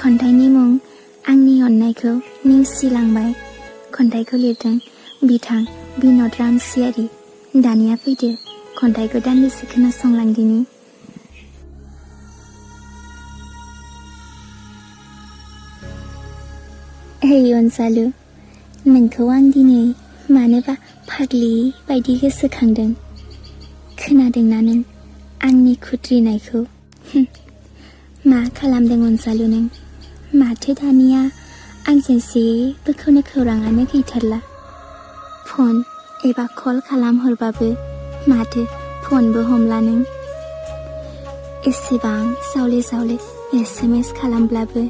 खन्थाइनि मुं आंनि अननायखौ नेवसिलांबाय। खन्थाइखौ लिरदों बिथां बिन'द रामसियारि। दानिया फैदो खन्थाइखौ दान्दिसे खोनासंलांदिनि। हे अनजालु, नोंखौ आं दिनै मानोबा फाग्लि बायदि गोसोखांदों। खोनादोंना नों आंनि खुद्रिनायखौ? मा खालामदों अनजालु नों? माथो दानिया आंजों जेबोखौनो खौराङानो गैथारला। फन एबा कल खालामहरबाबो माथो फनबो हमला नों। एसेबां जावले जावले SMS खालामब्लाबो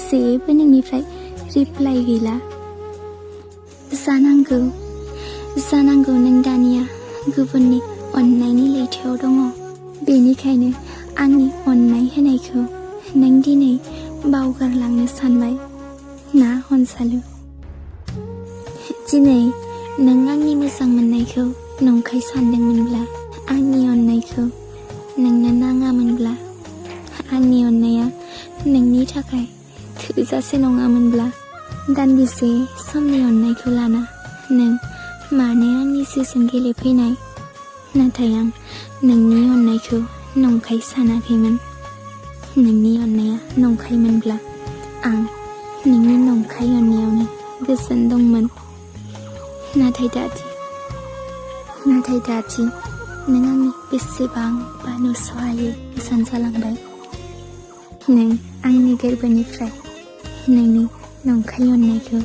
जेबो नोंनिफ्राय रिप्लाइ गैला। जानांगौ नों दानिया गुबुननि अननायनि लैथोआव दङ। बेनिखायनो आंनि अननाय होनायखौ नों दिनै बावगारलांनो सानबाय ना अनजालु? दिनै नों आंनि मोजां मोननायखौ नंखाय सानदोंमोनब्ला, आंनि अननायखौ नोंनो नाङामोनब्ला, आंनि अननाया नोंनि थाखाय थोजासे नङामोनब्ला, दान्दिसे समनि अननायखौ लाना नों मानो आंनि जिउजों गेलेफैनाय? नाथाय आं नोंनि अननायखौ नंखाय सानाखैमोन। नोंनि अननाया नंखायमोनब्ला आं नोंनि नंखाय अननायावनो गोजोन दंमोन। नाथाय दादि नों आंनि बेसेबांबा नुस'हायै गोजान जालांबाय। नों आंनि गोरबोनिफ्राय नोंनि नंखाय अननायखौ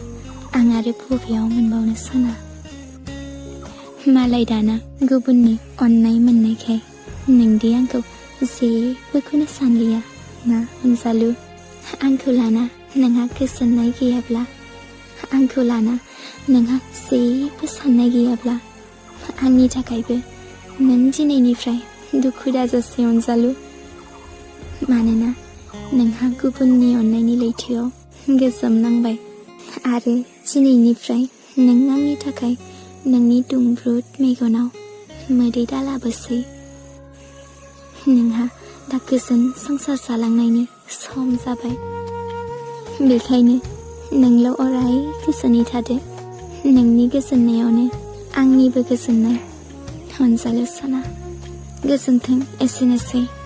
आं आरो बबेयाव मोनबावनो साना? मालाय दाना गुबुननि अननाय मोननायखाय नोंदि आंखौ जेबोखौनो सानलिया ना अनजालु? आंखौ लाना नोंहा गोजोननाय गैयाब्ला, आंखौ लाना नोंहा जेबो साननाय गैयाब्ला, आंनि थाखायबो नों दिनैनिफ्राय दुखु दाजासै अनजालु। मानोना नोंहा गुबुननि अननायनि लैथोआव गोजोमनांबाय आरो दिनैनिफ्राय नों आंनि थाखाय नोंनि दुंब्रुद मेगनाव मोदै दालाबोसै। नोंहा दा गोजोन संसार जालांनायनि सम जाबाय। बेखायनो नोंल' अराय गोजोनै थादो। नोंनि गोजोननायावनो आंनिबो गोजोननाय। अनजालु सना, गोजोन्थों। एसेनोसै।